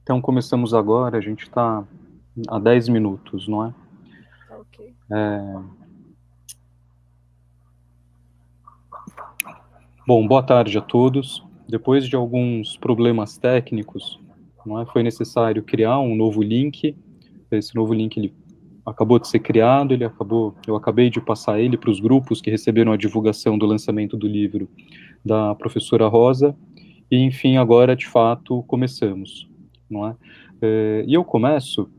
Então, começamos agora, a gente está há 10 minutos, não é? Ok. Bom, boa tarde a todos. Depois de alguns problemas técnicos, não é, foi necessário criar um novo link. Esse novo link ele acabou de ser criado, eu acabei de passar ele para os grupos que receberam a divulgação do lançamento do livro da professora Rosa. E, enfim, agora, de fato, começamos, não é? E eu começo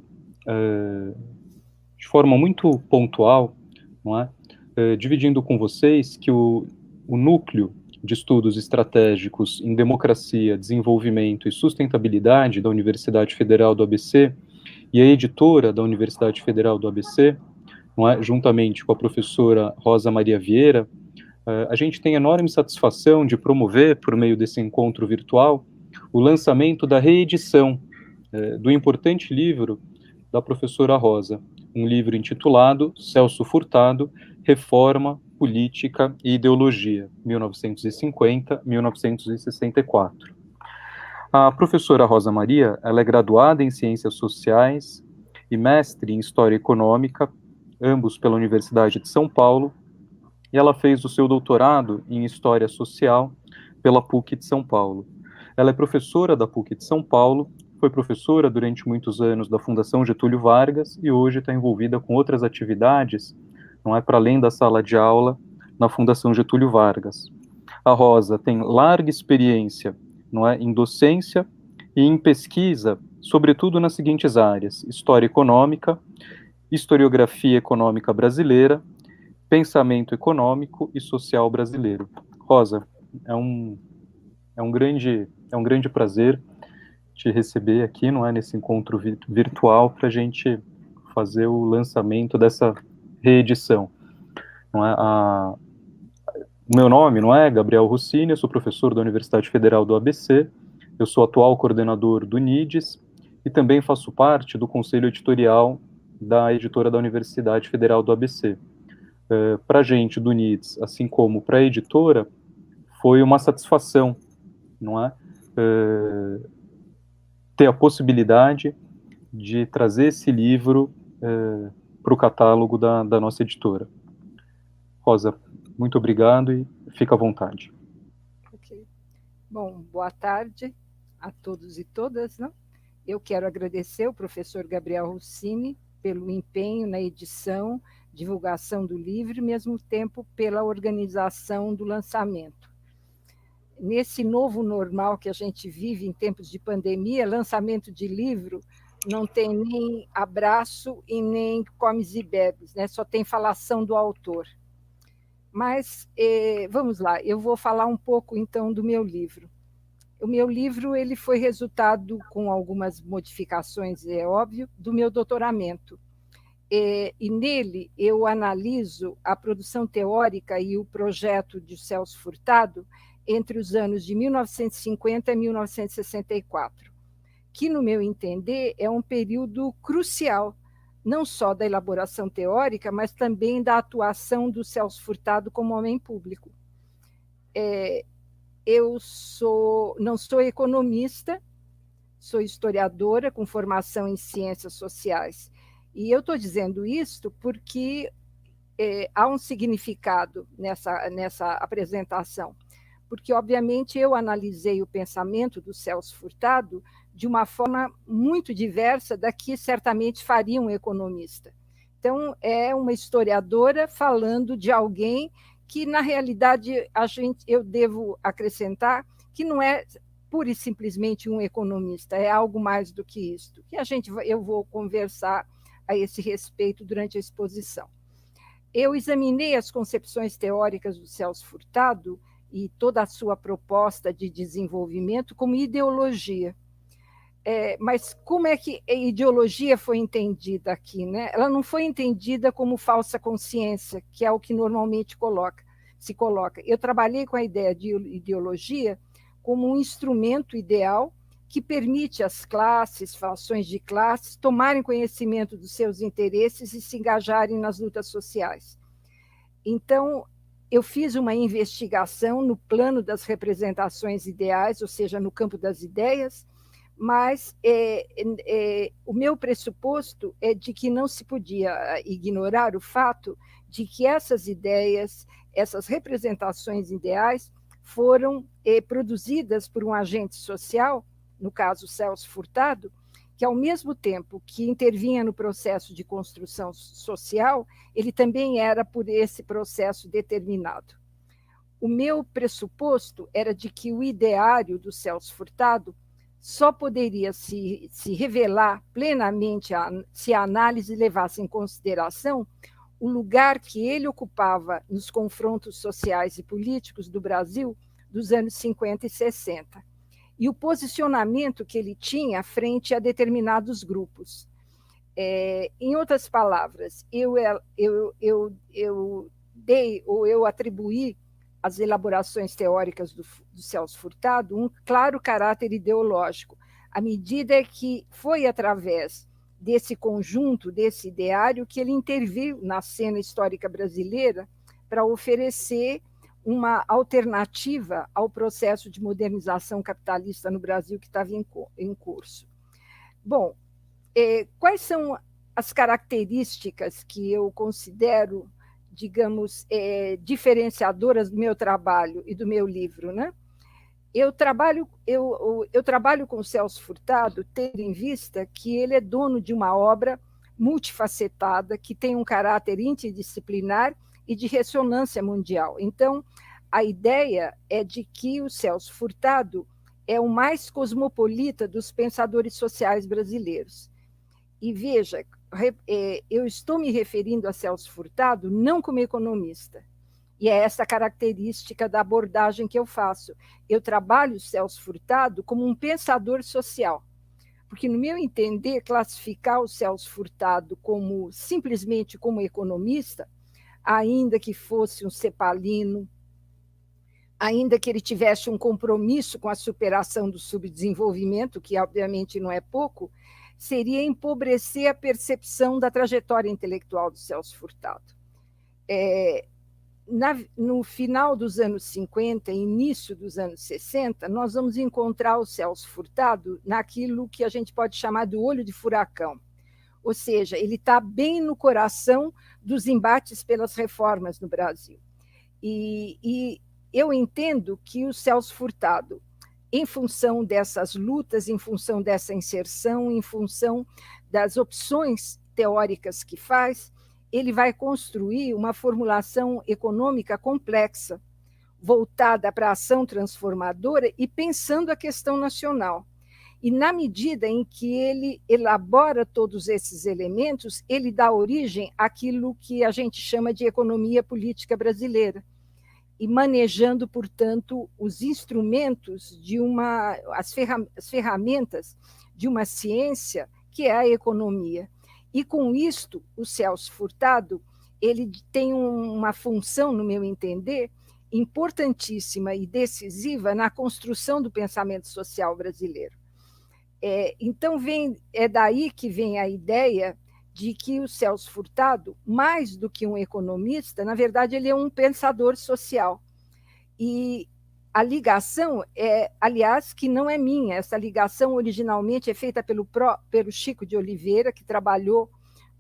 de forma muito pontual, não é? Dividindo com vocês que o núcleo de estudos estratégicos em democracia, desenvolvimento e sustentabilidade da Universidade Federal do ABC e a editora da Universidade Federal do ABC, não é? Juntamente com a professora Rosa Maria Vieira, a gente tem enorme satisfação de promover, por meio desse encontro virtual, o lançamento da reedição do importante livro da professora Rosa, um livro intitulado Celso Furtado, Reforma, Política e Ideologia, 1950-1964. A professora Rosa Maria, ela é graduada em Ciências Sociais e mestre em História Econômica, ambos pela Universidade de São Paulo, e ela fez o seu doutorado em História Social pela PUC de São Paulo. Ela é professora da PUC de São Paulo, foi professora durante muitos anos da Fundação Getúlio Vargas e hoje está envolvida com outras atividades, não é, para além da sala de aula, na Fundação Getúlio Vargas. A Rosa tem larga experiência, não é, em docência e em pesquisa, sobretudo nas seguintes áreas: história econômica, historiografia econômica brasileira, pensamento econômico e social brasileiro. Rosa, é um, é um grande prazer te receber aqui, não é, nesse encontro virtual para a gente fazer o lançamento dessa reedição. Não é? O meu nome, não é, Gabriel Rossini, eu sou professor da Universidade Federal do ABC, eu sou atual coordenador do NIDES e também faço parte do conselho editorial da editora da Universidade Federal do ABC. Para a gente do NIDES, assim como para a editora, foi uma satisfação, não é? Ter a possibilidade de trazer esse livro para o catálogo da nossa editora. Rosa, muito obrigado e fica à vontade. Ok. Bom, boa tarde a todos e todas, né? Eu quero agradecer ao professor Gabriel Rossini pelo empenho na edição, divulgação do livro e, ao mesmo tempo, pela organização do lançamento. Nesse novo normal que a gente vive em tempos de pandemia, lançamento de livro não tem nem abraço e nem comes e bebes, né? Só tem falação do autor. Mas vamos lá, eu vou falar um pouco então do meu livro. O meu livro ele foi resultado, com algumas modificações, é óbvio, do meu doutoramento. E nele eu analiso a produção teórica e o projeto de Celso Furtado entre os anos de 1950 e 1964, que, no meu entender, é um período crucial, não só da elaboração teórica, mas também da atuação do Celso Furtado como homem público. Eu não sou economista, sou historiadora com formação em ciências sociais. E eu estou dizendo isto porque há um significado nessa apresentação, porque, obviamente, eu analisei o pensamento do Celso Furtado de uma forma muito diversa da que certamente faria um economista. Então, é uma historiadora falando de alguém que, na realidade, eu devo acrescentar que não é pura e simplesmente um economista, é algo mais do que isto, que eu vou conversar a esse respeito durante a exposição. Eu examinei as concepções teóricas do Celso Furtado e toda a sua proposta de desenvolvimento como ideologia. Mas como é que a ideologia foi entendida aqui, né? Ela não foi entendida como falsa consciência, que é o que normalmente se coloca. Eu trabalhei com a ideia de ideologia como um instrumento ideal que permite às classes, frações de classes, tomarem conhecimento dos seus interesses e se engajarem nas lutas sociais. Então, eu fiz uma investigação no plano das representações ideais, ou seja, no campo das ideias, mas o meu pressuposto é de que não se podia ignorar o fato de que essas ideias, essas representações ideais, foram produzidas por um agente social, no caso Celso Furtado, que, ao mesmo tempo que intervinha no processo de construção social, ele também era por esse processo determinado. O meu pressuposto era de que o ideário do Celso Furtado só poderia se revelar plenamente se a análise levasse em consideração o lugar que ele ocupava nos confrontos sociais e políticos do Brasil dos anos 50 e 60, e o posicionamento que ele tinha frente a determinados grupos. Em outras palavras, eu atribuí às elaborações teóricas do Celso Furtado um claro caráter ideológico, à medida que foi através desse conjunto, desse ideário, que ele interviu na cena histórica brasileira para oferecer uma alternativa ao processo de modernização capitalista no Brasil que estava em curso. Bom, quais são as características que eu considero, digamos, diferenciadoras do meu trabalho e do meu livro, né? Eu trabalho com o Celso Furtado, tendo em vista que ele é dono de uma obra multifacetada, que tem um caráter interdisciplinar e de ressonância mundial. Então, a ideia é de que o Celso Furtado é o mais cosmopolita dos pensadores sociais brasileiros. E veja, eu estou me referindo a Celso Furtado não como economista, e é essa característica da abordagem que eu faço. Eu trabalho o Celso Furtado como um pensador social, porque, no meu entender, classificar o Celso Furtado simplesmente como economista, ainda que fosse um cepalino, ainda que ele tivesse um compromisso com a superação do subdesenvolvimento, que obviamente não é pouco, seria empobrecer a percepção da trajetória intelectual do Celso Furtado. No final dos anos 50 e início dos anos 60, nós vamos encontrar o Celso Furtado naquilo que a gente pode chamar do olho de furacão. Ou seja, ele está bem no coração dos embates pelas reformas no Brasil. E eu entendo que o Celso Furtado, em função dessas lutas, em função dessa inserção, em função das opções teóricas que faz, ele vai construir uma formulação econômica complexa, voltada para a ação transformadora e pensando a questão nacional. E, na medida em que ele elabora todos esses elementos, ele dá origem àquilo que a gente chama de economia política brasileira, e manejando, portanto, os instrumentos as ferramentas de uma ciência que é a economia. E, com isto, o Celso Furtado ele tem uma função, no meu entender, importantíssima e decisiva na construção do pensamento social brasileiro. Então, é daí que vem a ideia de que o Celso Furtado, mais do que um economista, na verdade, ele é um pensador social. E a ligação aliás, que não é minha, essa ligação originalmente é feita pelo Chico de Oliveira, que trabalhou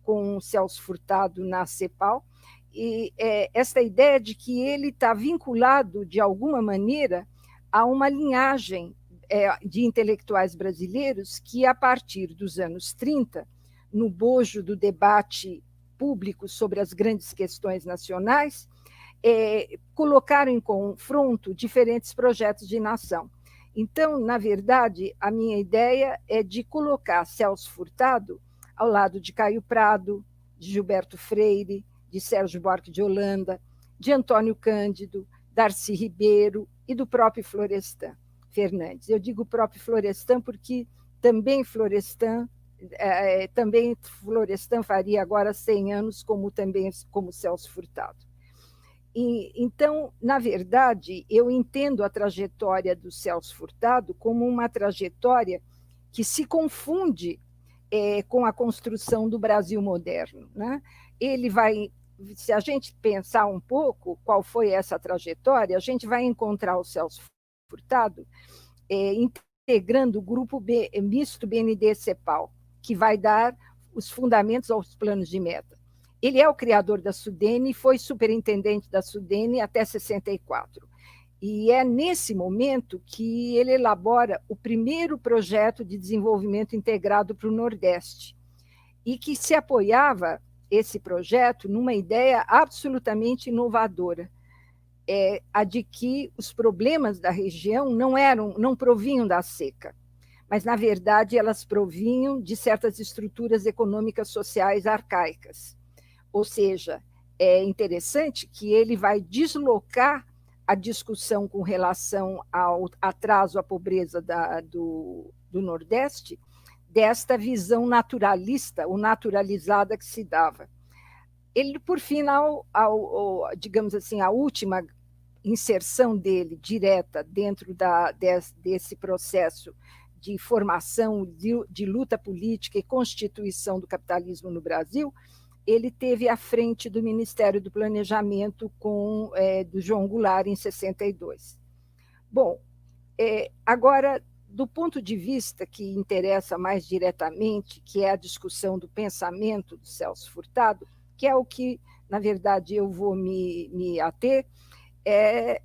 com o Celso Furtado na CEPAL, e essa ideia de que ele está vinculado, de alguma maneira, a uma linhagem de intelectuais brasileiros que, a partir dos anos 30, no bojo do debate público sobre as grandes questões nacionais, colocaram em confronto diferentes projetos de nação. Então, na verdade, a minha ideia é de colocar Celso Furtado ao lado de Caio Prado, de Gilberto Freire, de Sérgio Buarque de Holanda, de Antônio Cândido, Darcy Ribeiro e do próprio Florestan Fernandes. Eu digo próprio Florestan porque também Florestan faria agora 100 anos, como Celso Furtado. Então, na verdade, eu entendo a trajetória do Celso Furtado como uma trajetória que se confunde com a construção do Brasil moderno, né? Se a gente pensar um pouco qual foi essa trajetória, a gente vai encontrar o Celso Furtado integrando o grupo misto BNDES-CEPAL, que vai dar os fundamentos aos planos de meta. Ele é o criador da SUDENE e foi superintendente da SUDENE até 64. E é nesse momento que ele elabora o primeiro projeto de desenvolvimento integrado para o Nordeste, e que se apoiava, esse projeto, numa ideia absolutamente inovadora, a de que os problemas da região não provinham da seca, mas, na verdade, elas provinham de certas estruturas econômicas sociais arcaicas. Ou seja, é interessante que ele vai deslocar a discussão com relação ao atraso, à pobreza do Nordeste, desta visão naturalista ou naturalizada que se dava. Ele, por fim, digamos assim, a última inserção dele direta dentro desse processo de formação, de luta política e constituição do capitalismo no Brasil, ele teve à frente do Ministério do Planejamento do João Goulart, em 62. Bom, agora, do ponto de vista que interessa mais diretamente, que é a discussão do pensamento do Celso Furtado, que é o que, na verdade, eu vou me ater, é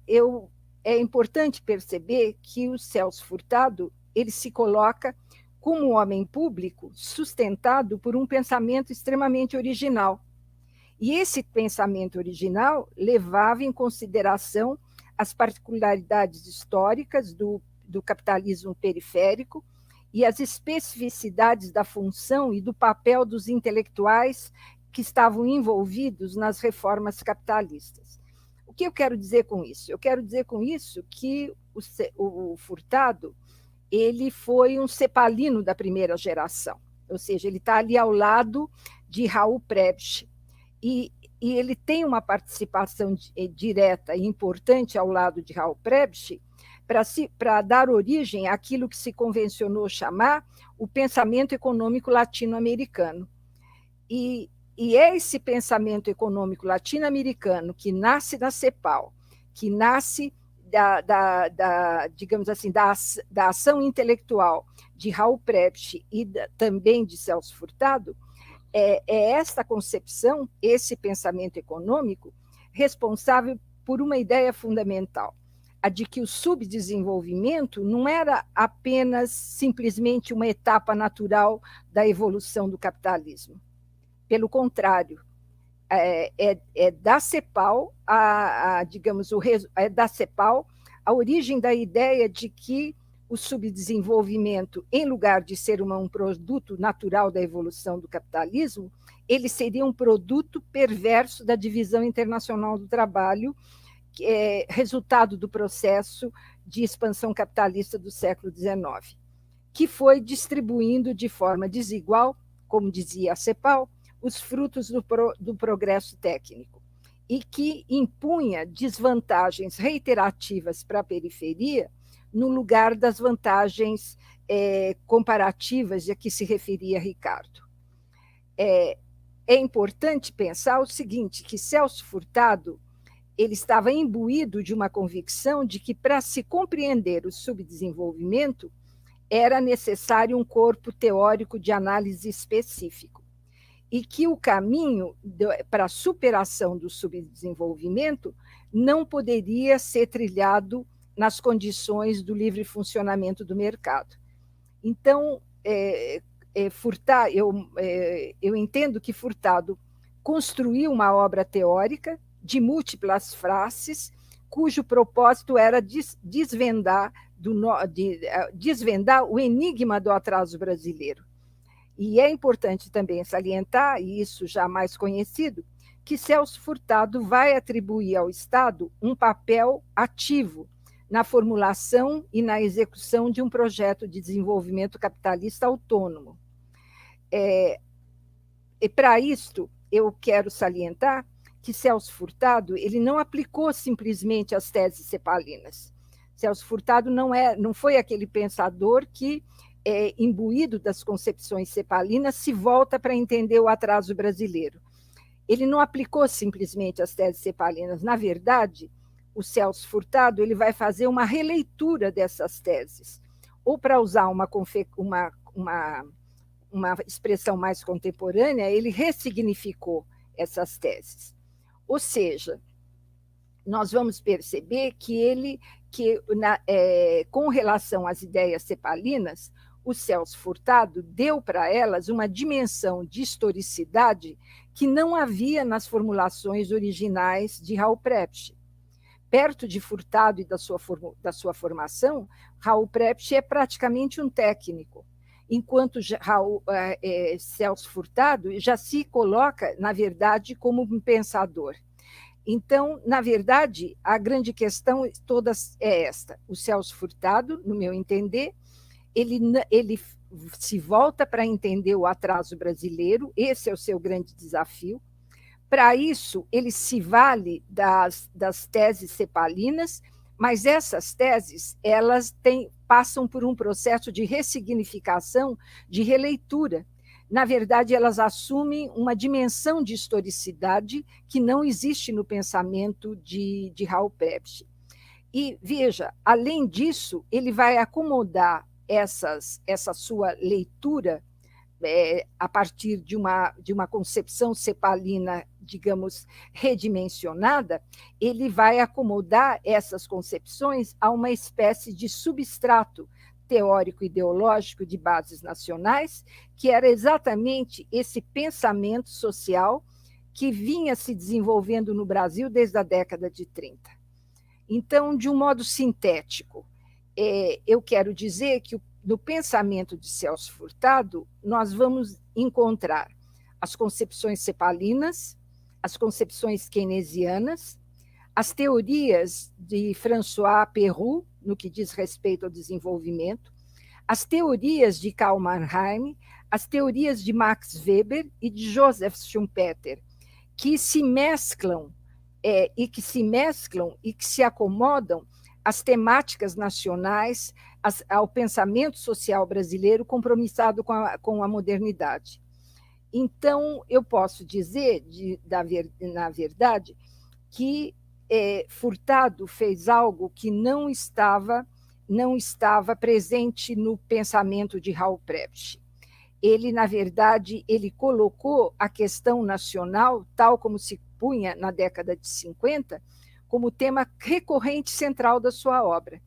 importante perceber que o Celso Furtado ele se coloca como um homem público sustentado por um pensamento extremamente original. E esse pensamento original levava em consideração as particularidades históricas do capitalismo periférico e as especificidades da função e do papel dos intelectuais que estavam envolvidos nas reformas capitalistas. O que eu quero dizer com isso? Eu quero dizer com isso que o Furtado ele foi um cepalino da primeira geração, ou seja, ele está ali ao lado de Raul Prebisch, e ele tem uma participação direta e importante ao lado de Raul Prebisch para dar origem àquilo que se convencionou chamar o pensamento econômico latino-americano. E é esse pensamento econômico latino-americano que nasce da CEPAL, que nasce digamos assim, da ação intelectual de Raul Prebisch e também de Celso Furtado, é esta concepção, esse pensamento econômico, responsável por uma ideia fundamental, a de que o subdesenvolvimento não era apenas simplesmente uma etapa natural da evolução do capitalismo. Pelo contrário, da CEPAL, da CEPAL a origem da ideia de que o subdesenvolvimento, em lugar de ser um produto natural da evolução do capitalismo, ele seria um produto perverso da divisão internacional do trabalho, que é resultado do processo de expansão capitalista do século XIX, que foi distribuindo de forma desigual, como dizia a CEPAL, os frutos do progresso técnico, e que impunha desvantagens reiterativas para a periferia no lugar das vantagens comparativas a que se referia Ricardo. É importante pensar o seguinte, que Celso Furtado ele estava imbuído de uma convicção de que, para se compreender o subdesenvolvimento, era necessário um corpo teórico de análise específico, e que o caminho para a superação do subdesenvolvimento não poderia ser trilhado nas condições do livre funcionamento do mercado. Então, eu entendo que Furtado construiu uma obra teórica de múltiplas frases, cujo propósito era desvendar o enigma do atraso brasileiro. E é importante também salientar, e isso já mais conhecido, que Celso Furtado vai atribuir ao Estado um papel ativo na formulação e na execução de um projeto de desenvolvimento capitalista autônomo. E para isto, eu quero salientar que Celso Furtado ele não aplicou simplesmente as teses cepalinas. Celso Furtado não foi aquele pensador que, imbuído das concepções cepalinas, se volta para entender o atraso brasileiro. Ele não aplicou simplesmente as teses cepalinas. Na verdade, o Celso Furtado ele vai fazer uma releitura dessas teses, ou para usar uma expressão mais contemporânea, ele ressignificou essas teses. Ou seja, nós vamos perceber com relação às ideias cepalinas, o Celso Furtado deu para elas uma dimensão de historicidade que não havia nas formulações originais de Raul Precht. Perto de Furtado e da sua formação, Raul Precht é praticamente um técnico, enquanto Celso Furtado já se coloca, na verdade, como um pensador. Então, na verdade, a grande questão toda é esta. O Celso Furtado, no meu entender, ele se volta para entender o atraso brasileiro, esse é o seu grande desafio. Para isso, ele se vale das teses cepalinas, mas essas teses passam por um processo de ressignificação, de releitura. Na verdade, elas assumem uma dimensão de historicidade que não existe no pensamento de Raul Precht. E, veja, além disso, ele vai acomodar essa sua leitura a partir de uma concepção cepalina, digamos, redimensionada, ele vai acomodar essas concepções a uma espécie de substrato teórico-ideológico de bases nacionais, que era exatamente esse pensamento social que vinha se desenvolvendo no Brasil desde a década de 30. Então, de um modo sintético, eu quero dizer que no pensamento de Celso Furtado, nós vamos encontrar as concepções cepalinas, as concepções keynesianas, as teorias de François Perroux, no que diz respeito ao desenvolvimento, as teorias de Karl Mannheim, as teorias de Max Weber e de Joseph Schumpeter, que se mesclam e que se acomodam às temáticas nacionais, ao pensamento social brasileiro compromissado com a modernidade. Então, eu posso dizer, na verdade, que Furtado fez algo que não estava presente no pensamento de Raul Precht. Ele, na verdade, ele colocou a questão nacional, tal como se punha na década de 50, como tema recorrente central da sua obra.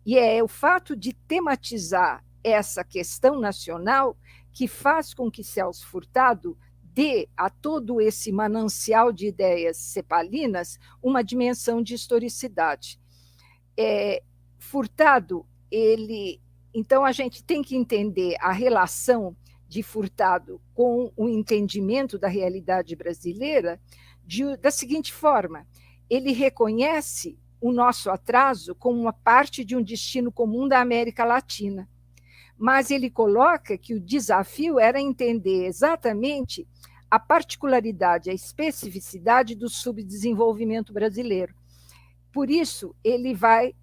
E é o fato de tematizar essa questão nacional que faz com que Celso Furtado dê a todo esse manancial de ideias cepalinas uma dimensão de historicidade. Furtado, então a gente tem que entender a relação de Furtado com o entendimento da realidade brasileira da seguinte forma: ele reconhece o nosso atraso como uma parte de um destino comum da América Latina, mas ele coloca que o desafio era entender exatamente a particularidade, a especificidade do subdesenvolvimento brasileiro. Por isso, ele vai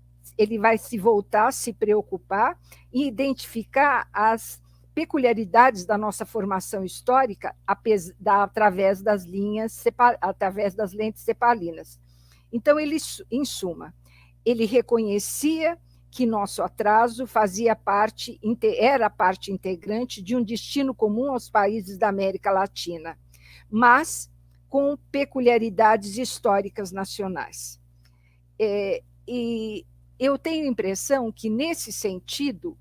se voltar, se preocupar e identificar as peculiaridades da nossa formação histórica através das lentes cepalinas. Então, em suma, ele reconhecia que nosso atraso era parte integrante de um destino comum aos países da América Latina, mas com peculiaridades históricas nacionais. E eu tenho a impressão que, nesse sentido,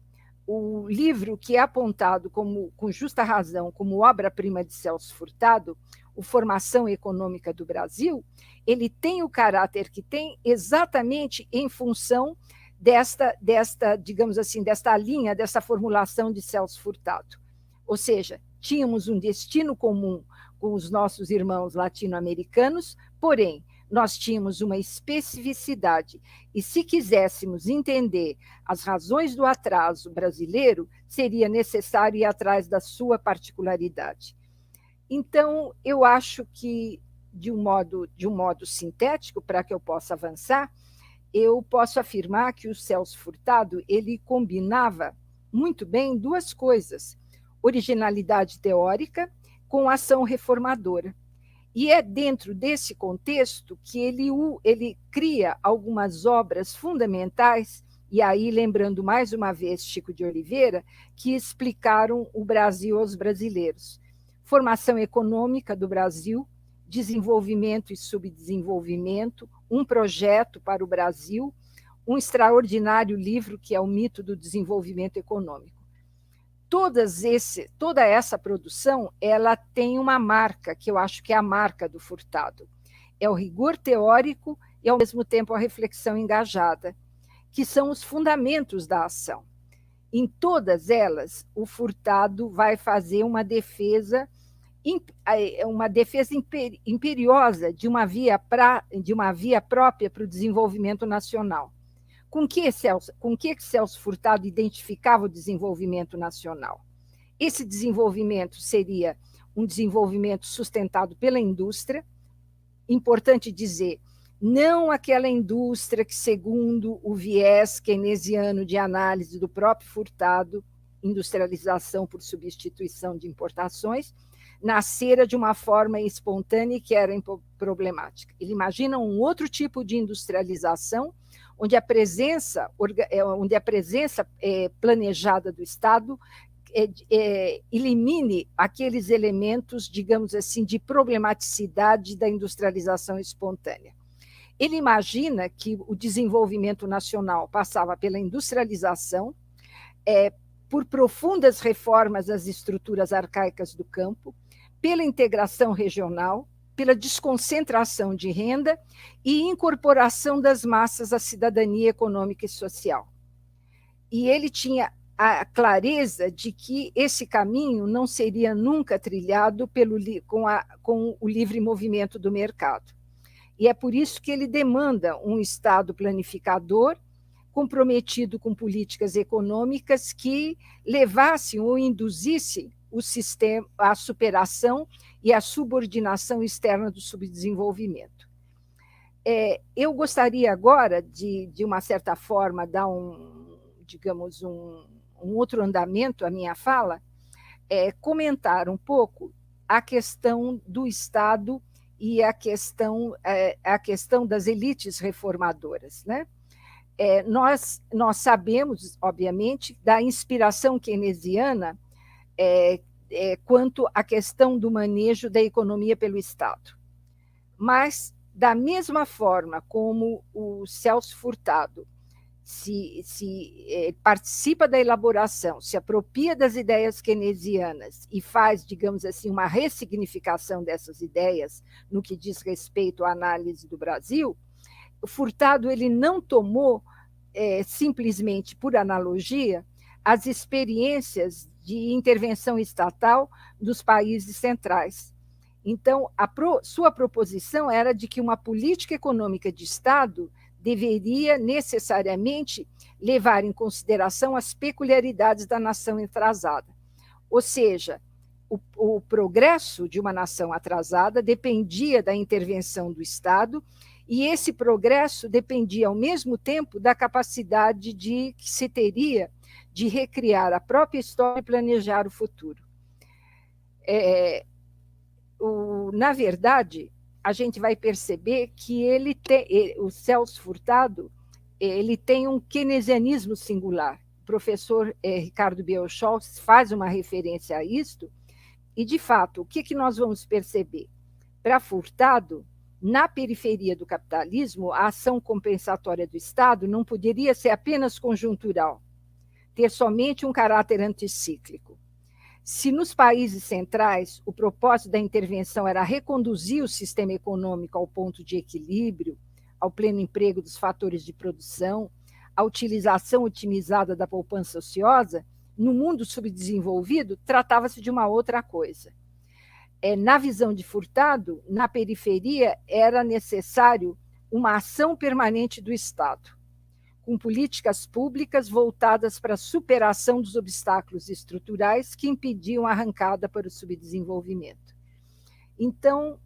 o livro que é apontado com justa razão como obra-prima de Celso Furtado, o Formação Econômica do Brasil, ele tem o caráter que tem exatamente em função digamos assim, desta linha, dessa formulação de Celso Furtado. Ou seja, tínhamos um destino comum com os nossos irmãos latino-americanos, porém, nós tínhamos uma especificidade, e se quiséssemos entender as razões do atraso brasileiro, seria necessário ir atrás da sua particularidade. Então, eu acho que, de um modo sintético, para que eu possa avançar, eu posso afirmar que o Celso Furtado ele combinava muito bem duas coisas: originalidade teórica com ação reformadora. E é dentro desse contexto que ele cria algumas obras fundamentais e aí lembrando mais uma vez Chico de Oliveira, que explicaram o Brasil aos brasileiros. Formação econômica do Brasil, desenvolvimento e subdesenvolvimento, um projeto para o Brasil, um extraordinário livro que é o Mito do Desenvolvimento Econômico. Toda essa produção, ela tem uma marca, que eu acho que é a marca do Furtado. É o rigor teórico e, ao mesmo tempo, a reflexão engajada, que são os fundamentos da ação. Em todas elas, o Furtado vai fazer uma defesa imperiosa de uma via própria para o desenvolvimento nacional. Com que Celso Furtado identificava o desenvolvimento nacional? Esse desenvolvimento seria um desenvolvimento sustentado pela indústria, importante dizer, não aquela indústria que, segundo o viés keynesiano de análise do próprio Furtado, industrialização por substituição de importações, nascera de uma forma espontânea e que era problemática. Ele imagina um outro tipo de industrialização, onde a presença planejada do Estado elimine aqueles elementos, digamos assim, de problematicidade da industrialização espontânea. Ele imagina que o desenvolvimento nacional passava pela industrialização, por profundas reformas das estruturas arcaicas do campo, pela integração regional, pela desconcentração de renda e incorporação das massas à cidadania econômica e social. E ele tinha a clareza de que esse caminho não seria nunca trilhado com o livre movimento do mercado. E é por isso que ele demanda um Estado planificador, comprometido com políticas econômicas que levassem ou induzissem o sistema à superação e à subordinação externa do subdesenvolvimento. Eu gostaria agora de uma certa forma, dar um outro andamento à minha fala, comentar um pouco a questão do Estado e a questão das elites reformadoras, né? Nós sabemos, obviamente, da inspiração keynesiana quanto à questão do manejo da economia pelo Estado. Mas, da mesma forma como o Celso Furtado participa da elaboração, se apropria das ideias keynesianas e faz, digamos assim, uma ressignificação dessas ideias no que diz respeito à análise do Brasil, o Furtado ele não tomou, simplesmente por analogia, as experiências de intervenção estatal dos países centrais. Então, sua proposição era de que uma política econômica de Estado deveria necessariamente levar em consideração as peculiaridades da nação atrasada. Ou seja, o progresso de uma nação atrasada dependia da intervenção do Estado, e esse progresso dependia, ao mesmo tempo, da capacidade que se teria de recriar a própria história e planejar o futuro. Na verdade, a gente vai perceber que o Celso Furtado ele tem um keynesianismo singular. O professor Ricardo Biochol faz uma referência a isto, e, de fato, o que nós vamos perceber? Para Furtado, na periferia do capitalismo, a ação compensatória do Estado não poderia ser apenas conjuntural, ter somente um caráter anticíclico. Se nos países centrais o propósito da intervenção era reconduzir o sistema econômico ao ponto de equilíbrio, ao pleno emprego dos fatores de produção, à utilização otimizada da poupança ociosa, no mundo subdesenvolvido tratava-se de uma outra coisa. Na visão de Furtado, na periferia era necessário uma ação permanente do Estado, com políticas públicas voltadas para a superação dos obstáculos estruturais que impediam a arrancada para o subdesenvolvimento. Então,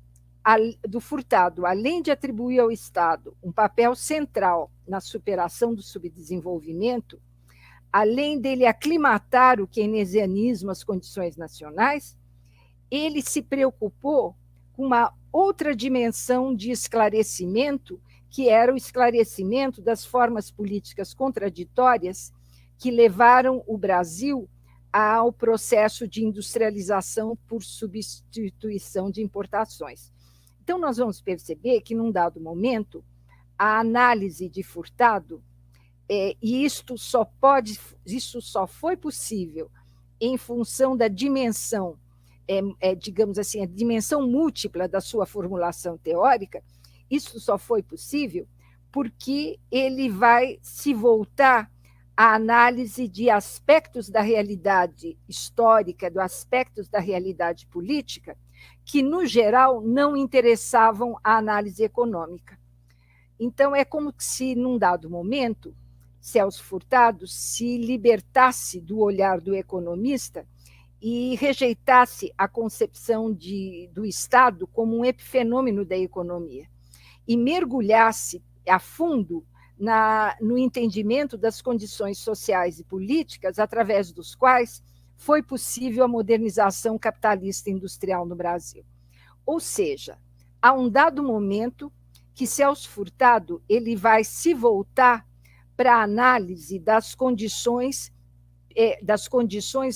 do Furtado, além de atribuir ao Estado um papel central na superação do subdesenvolvimento, além dele aclimatar o keynesianismo às condições nacionais, ele se preocupou com uma outra dimensão de esclarecimento que era o esclarecimento das formas políticas contraditórias que levaram o Brasil ao processo de industrialização por substituição de importações. Então, nós vamos perceber que, num dado momento, a análise de Furtado, e isto só foi possível em função da dimensão, digamos assim, a dimensão múltipla da sua formulação teórica. Isso só foi possível porque ele vai se voltar à análise de aspectos da realidade histórica, dos aspectos da realidade política, que, no geral, não interessavam à análise econômica. Então, é como se, num dado momento, Celso Furtado se libertasse do olhar do economista e rejeitasse a concepção do Estado como um epifenômeno da economia e mergulhasse a fundo no entendimento das condições sociais e políticas através dos quais foi possível a modernização capitalista industrial no Brasil. Ou seja, há um dado momento que Celso Furtado ele vai se voltar para a análise das condições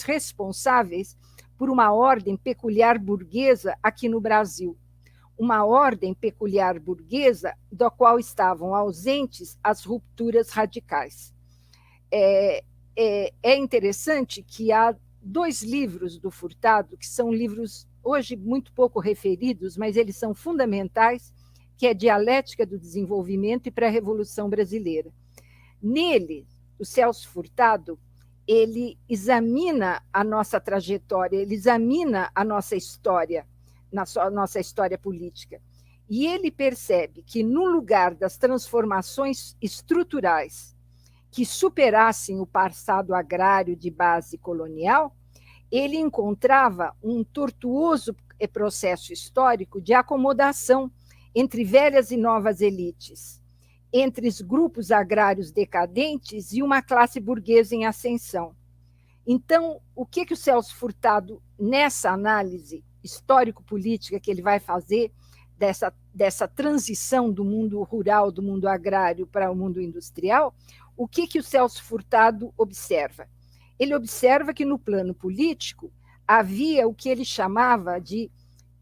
responsáveis por uma ordem peculiar burguesa aqui no Brasil. Uma ordem peculiar burguesa da qual estavam ausentes as rupturas radicais. É interessante que há 2 livros do Furtado, que são livros hoje muito pouco referidos, mas eles são fundamentais, que é Dialética do Desenvolvimento e Pré-Revolução Brasileira. Nele, o Celso Furtado, ele examina a nossa trajetória, ele examina a nossa história, nossa história política. E ele percebe que, no lugar das transformações estruturais que superassem o passado agrário de base colonial, ele encontrava um tortuoso processo histórico de acomodação entre velhas e novas elites, entre os grupos agrários decadentes e uma classe burguesa em ascensão. Então, o que o Celso Furtado, nessa análise histórico-política que ele vai fazer dessa transição do mundo rural, do mundo agrário para o mundo industrial, o que o Celso Furtado observa? Ele observa que no plano político havia o que ele chamava de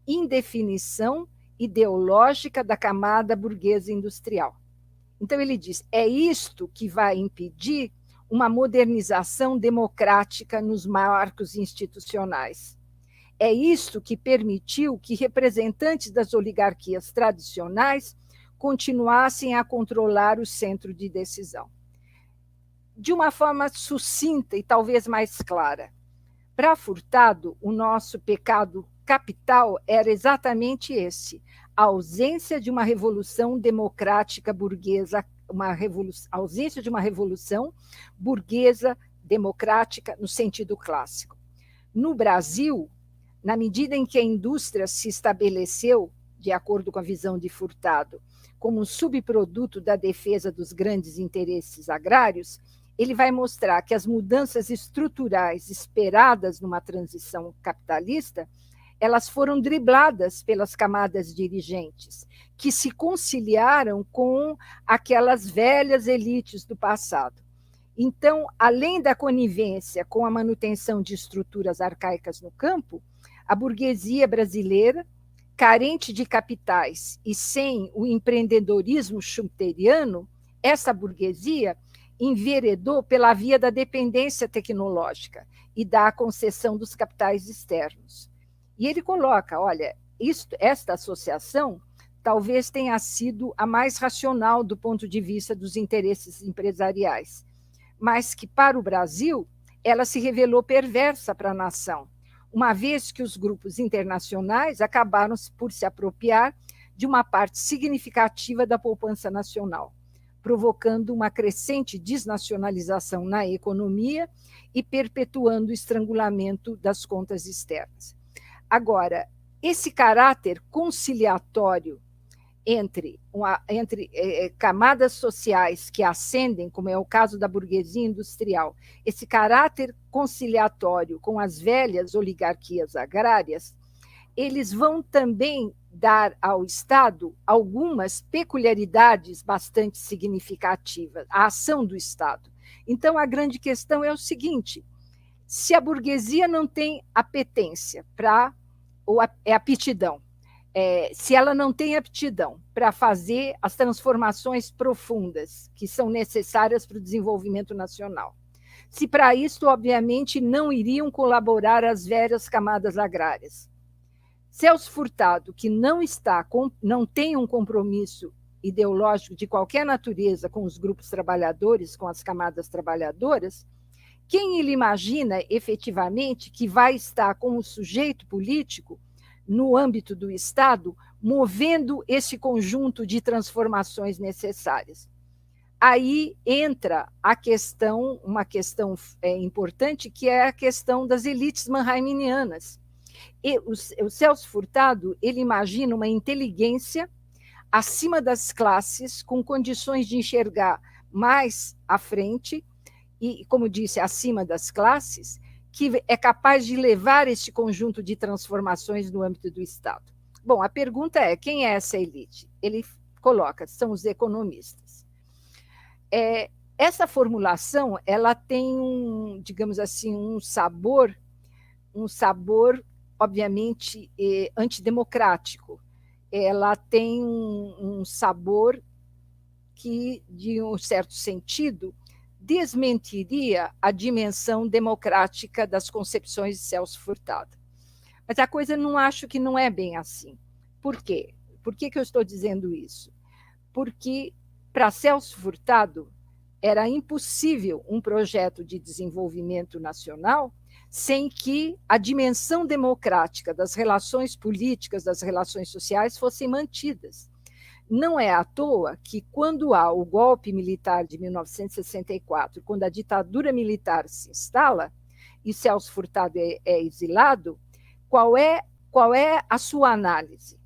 indefinição ideológica da camada burguesa industrial. Então ele diz, é isto que vai impedir uma modernização democrática nos marcos institucionais. É isto que permitiu que representantes das oligarquias tradicionais continuassem a controlar o centro de decisão. De uma forma sucinta e talvez mais clara, para Furtado, o nosso pecado capital era exatamente esse, a ausência de uma revolução democrática burguesa, ausência de uma revolução burguesa democrática no sentido clássico. No Brasil, na medida em que a indústria se estabeleceu, de acordo com a visão de Furtado, como um subproduto da defesa dos grandes interesses agrários, ele vai mostrar que as mudanças estruturais esperadas numa transição capitalista, elas foram dribladas pelas camadas dirigentes, que se conciliaram com aquelas velhas elites do passado. Então, além da conivência com a manutenção de estruturas arcaicas no campo, a burguesia brasileira, carente de capitais e sem o empreendedorismo schumpeteriano, essa burguesia enveredou pela via da dependência tecnológica e da concessão dos capitais externos. E ele coloca, olha, esta associação talvez tenha sido a mais racional do ponto de vista dos interesses empresariais, mas que, para o Brasil, ela se revelou perversa para a nação, uma vez que os grupos internacionais acabaram por se apropriar de uma parte significativa da poupança nacional, provocando uma crescente desnacionalização na economia e perpetuando o estrangulamento das contas externas. Agora, esse caráter conciliatório entre camadas sociais que ascendem, como é o caso da burguesia industrial, esse caráter conciliatório com as velhas oligarquias agrárias, eles vão também dar ao Estado algumas peculiaridades bastante significativas, a ação do Estado. Então, a grande questão é o seguinte: se a burguesia não tem apetência para, ou aptidão, se ela não tem aptidão para fazer as transformações profundas que são necessárias para o desenvolvimento nacional, se para isso, obviamente, não iriam colaborar as velhas camadas agrárias. Celso Furtado, que não tem um compromisso ideológico de qualquer natureza com os grupos trabalhadores, com as camadas trabalhadoras, quem ele imagina efetivamente que vai estar como sujeito político no âmbito do Estado, movendo esse conjunto de transformações necessárias? Aí entra a questão, uma questão importante, que é a questão das elites manheimianas. E o Celso Furtado, ele imagina uma inteligência acima das classes, com condições de enxergar mais à frente, e, como disse, acima das classes, que é capaz de levar esse conjunto de transformações no âmbito do Estado. Bom, a pergunta é, quem é essa elite? Ele coloca, são os economistas. Essa formulação, ela tem digamos assim, um sabor, obviamente, antidemocrático. Ela tem um sabor que, de um certo sentido, desmentiria a dimensão democrática das concepções de Celso Furtado. Mas a coisa acho que não é bem assim. Por quê? Por que eu estou dizendo isso? Porque, para Celso Furtado, era impossível um projeto de desenvolvimento nacional sem que a dimensão democrática das relações políticas, das relações sociais fossem mantidas. Não é à toa que, quando há o golpe militar de 1964, quando a ditadura militar se instala e Celso Furtado é exilado, qual é a sua análise?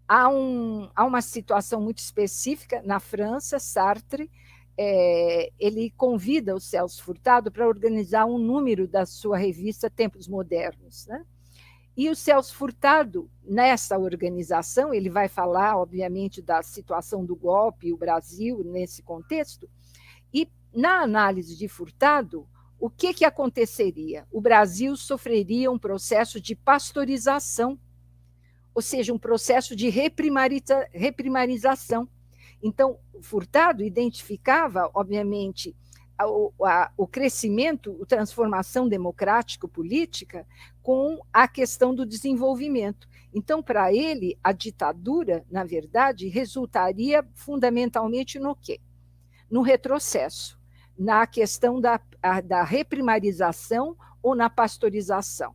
Há uma situação muito específica na França. Sartre ele convida o Celso Furtado para organizar um número da sua revista Tempos Modernos, né? E o Celso Furtado, nessa organização, ele vai falar, obviamente, da situação do golpe, o Brasil, nesse contexto, e na análise de Furtado, o que aconteceria? O Brasil sofreria um processo de pastorização, ou seja, um processo de reprimarização. Então, Furtado identificava, obviamente, o crescimento, a transformação democrático-política com a questão do desenvolvimento. Então, para ele, a ditadura, na verdade, resultaria fundamentalmente no quê? No retrocesso, na questão da reprimarização ou na pastorização.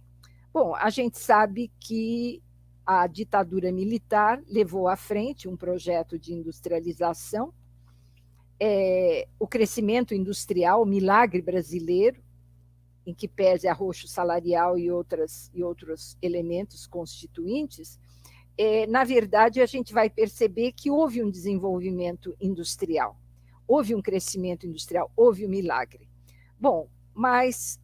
Bom, a gente sabe que a ditadura militar levou à frente um projeto de industrialização, o crescimento industrial, o milagre brasileiro, em que pese arroxo salarial e outros elementos constituintes, na verdade, a gente vai perceber que houve um desenvolvimento industrial, houve um crescimento industrial, houve um milagre. Bom, mas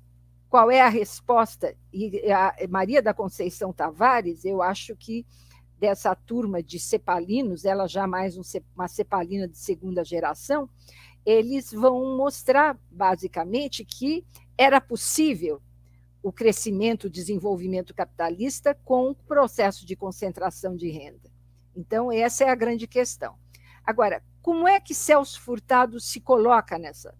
qual é a resposta? E a Maria da Conceição Tavares, eu acho que dessa turma de cepalinos, ela já mais uma cepalina de segunda geração, eles vão mostrar, basicamente, que era possível o crescimento, o desenvolvimento capitalista com o processo de concentração de renda. Então, essa é a grande questão. Agora, como é que Celso Furtado se coloca nesse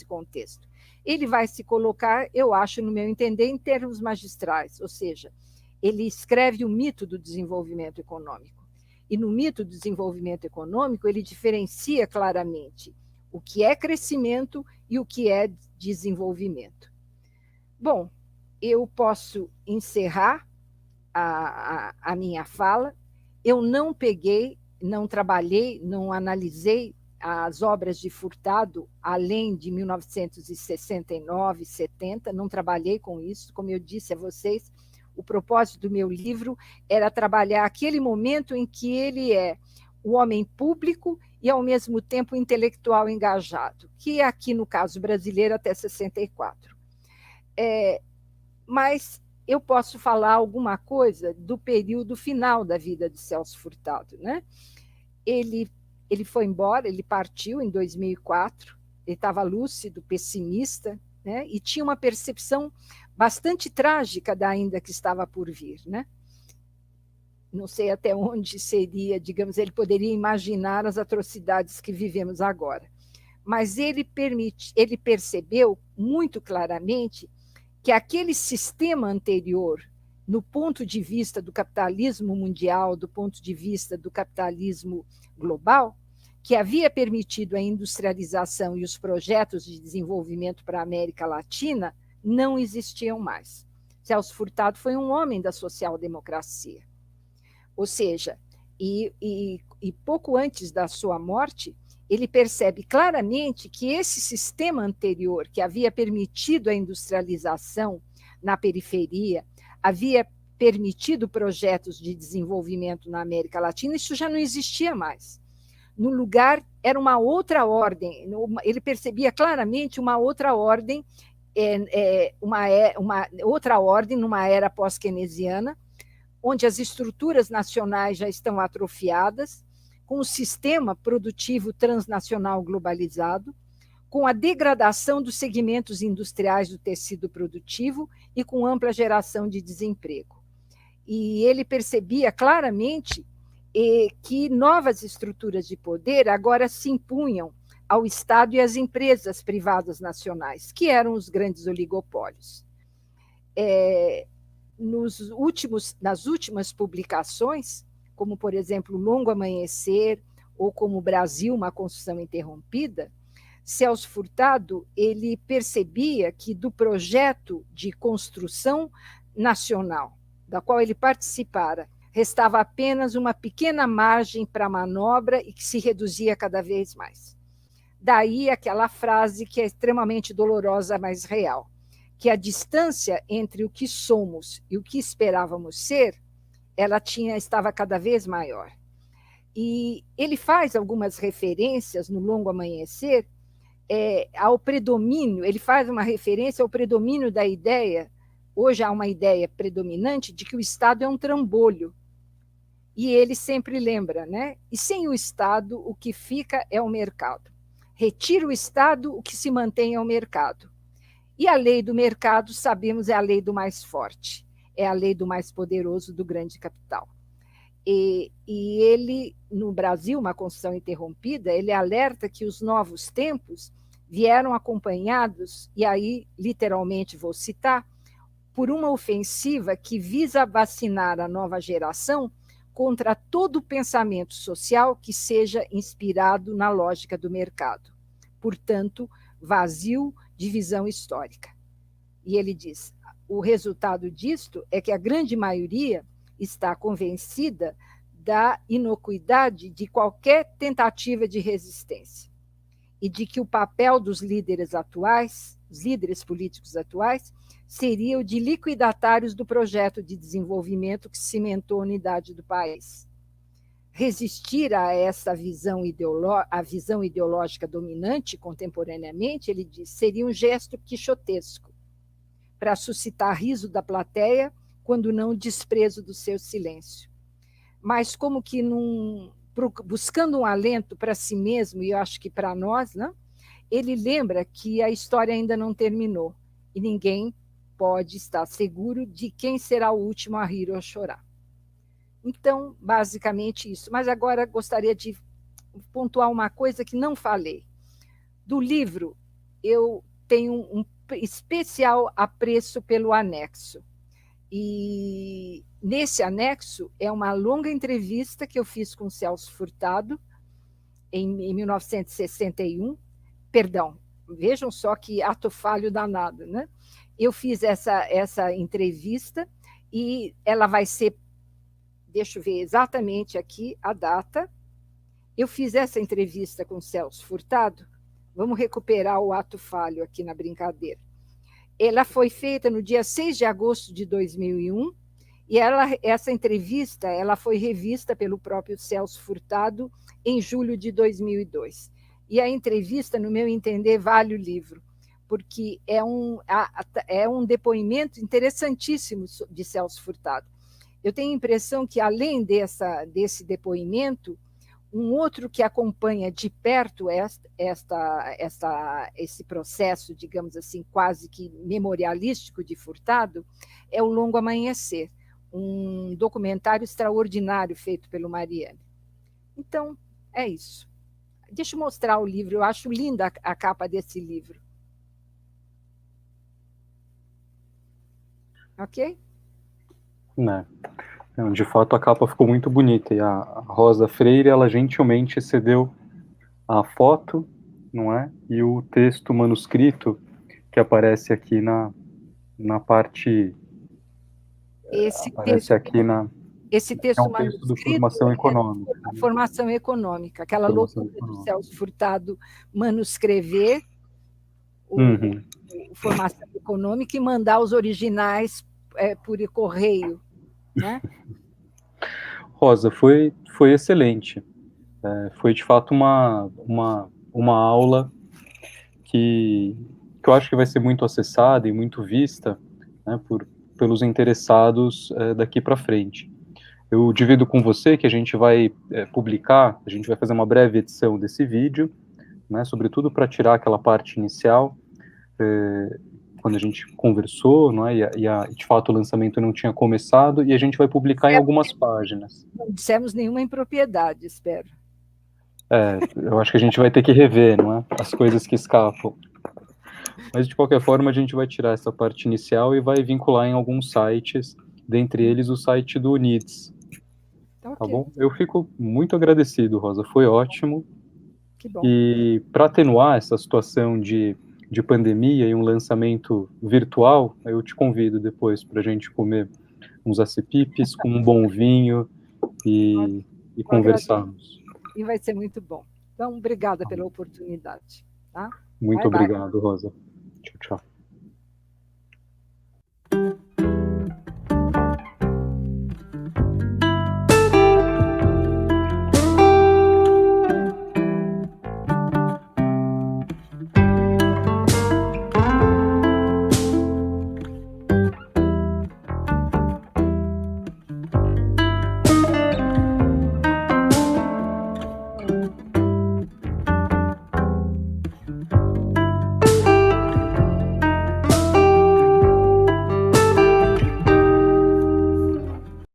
contexto? Ele vai se colocar, eu acho, no meu entender, em termos magistrais, ou seja, ele escreve o mito do desenvolvimento econômico. E no mito do desenvolvimento econômico, ele diferencia claramente o que é crescimento e o que é desenvolvimento. Bom, eu posso encerrar a minha fala. Eu não peguei, não trabalhei, não analisei as obras de Furtado além de 1969, 70, não trabalhei com isso. Como eu disse a vocês, o propósito do meu livro era trabalhar aquele momento em que ele é o homem público e, ao mesmo tempo, intelectual engajado, que é aqui, no caso brasileiro, até 64. Mas eu posso falar alguma coisa do período final da vida de Celso Furtado, né? Ele foi embora, ele partiu em 2004, ele estava lúcido, pessimista, né? E tinha uma percepção bastante trágica da ainda que estava por vir, né? Não sei até onde seria, digamos, ele poderia imaginar as atrocidades que vivemos agora. Mas ele percebeu muito claramente que aquele sistema anterior, no ponto de vista do capitalismo mundial, do ponto de vista do capitalismo global, que havia permitido a industrialização e os projetos de desenvolvimento para a América Latina, não existiam mais. Celso Furtado foi um homem da social-democracia. Ou seja, e pouco antes da sua morte, ele percebe claramente que esse sistema anterior, que havia permitido a industrialização na periferia, havia permitido projetos de desenvolvimento na América Latina, isso já não existia mais. No lugar, era uma outra ordem, ele percebia claramente uma outra ordem, uma outra ordem numa era pós-keynesiana, onde as estruturas nacionais já estão atrofiadas, com o sistema produtivo transnacional globalizado, com a degradação dos segmentos industriais do tecido produtivo e com ampla geração de desemprego. E ele percebia claramente que novas estruturas de poder agora se impunham ao Estado e às empresas privadas nacionais, que eram os grandes oligopólios. Nas últimas publicações, como, por exemplo, Longo Amanhecer, ou como Brasil, uma construção interrompida, Celso Furtado ele percebia que do projeto de construção nacional, da qual ele participara, restava apenas uma pequena margem para manobra e que se reduzia cada vez mais. Daí aquela frase que é extremamente dolorosa, mas real, que a distância entre o que somos e o que esperávamos ser, ela estava cada vez maior. E ele faz algumas referências no Longo Amanhecer ao predomínio, ele faz uma referência ao predomínio da ideia, hoje há uma ideia predominante de que o Estado é um trambolho. E ele sempre lembra, né? E sem o Estado, o que fica é o mercado. Retira o Estado, o que se mantém é o mercado. E a lei do mercado, sabemos, é a lei do mais forte, é a lei do mais poderoso, do grande capital. E ele, no Brasil, uma construção interrompida, ele alerta que os novos tempos vieram acompanhados, e aí, literalmente, vou citar, por uma ofensiva que visa vacinar a nova geração contra todo o pensamento social que seja inspirado na lógica do mercado. Portanto, vazio de visão histórica. E ele diz, o resultado disto é que a grande maioria está convencida da inocuidade de qualquer tentativa de resistência e de que o papel dos líderes atuais, os líderes políticos atuais, seria o de liquidatários do projeto de desenvolvimento que cimentou a unidade do país. Resistir a essa visão, a visão ideológica dominante contemporaneamente, ele diz, seria um gesto quixotesco para suscitar riso da plateia, quando não desprezo do seu silêncio. Mas como que buscando um alento para si mesmo, e eu acho que para nós, né, ele lembra que a história ainda não terminou e ninguém pode estar seguro de quem será o último a rir ou a chorar. Então, basicamente isso. Mas agora gostaria de pontuar uma coisa que não falei. Do livro, eu tenho um especial apreço pelo anexo. E nesse anexo é uma longa entrevista que eu fiz com o Celso Furtado em 1961. Perdão, vejam só que ato falho danado, né? Eu fiz essa entrevista e ela vai ser, deixa eu ver exatamente aqui a data. Eu fiz essa entrevista com o Celso Furtado, vamos recuperar o ato falho aqui na brincadeira. Ela foi feita no dia 6 de agosto de 2001, e essa entrevista ela foi revista pelo próprio Celso Furtado em julho de 2002. E a entrevista, no meu entender, vale o livro, porque é um depoimento interessantíssimo de Celso Furtado. Eu tenho a impressão que, além desse depoimento, um outro que acompanha de perto esse processo, digamos assim, quase que memorialístico de Furtado, é o Longo Amanhecer, um documentário extraordinário feito pelo Marielle. Então, é isso. Deixa eu mostrar o livro, eu acho linda a capa desse livro. Ok? Né? De fato, a capa ficou muito bonita, e a Rosa Freire, ela gentilmente cedeu a foto, não é? E o texto manuscrito que aparece aqui na parte... aparece aqui Esse é texto um texto do manuscrito Formação é Econômica. a formação econômica, aquela Formação loucura do Econômica. Celso Furtado manuscrever Uhum. Formação Econômica e mandar os originais por correio, né? Rosa, foi excelente. Foi, de fato, uma aula que eu acho que vai ser muito acessada e muito vista, né, pelos interessados daqui para frente. Eu divido com você que a gente vai publicar, a gente vai fazer uma breve edição desse vídeo, né, sobretudo para tirar aquela parte inicial, quando a gente conversou, não é, e de fato o lançamento não tinha começado, e a gente vai publicar em algumas páginas. Não dissemos nenhuma impropriedade, espero. Eu acho que a gente vai ter que rever, não é, as coisas que escapam. Mas, de qualquer forma, a gente vai tirar essa parte inicial e vai vincular em alguns sites, dentre eles o site do UNIDS. Tá, Tá ok. bom? Eu fico muito agradecido, Rosa, foi ótimo. Que bom. E para atenuar essa situação de pandemia e um lançamento virtual, eu te convido depois para a gente comer uns acepipes com um bom vinho e conversarmos. E vai ser muito bom. Então, obrigada pela oportunidade. Tá? Muito Bye, bye. obrigado, Rosa.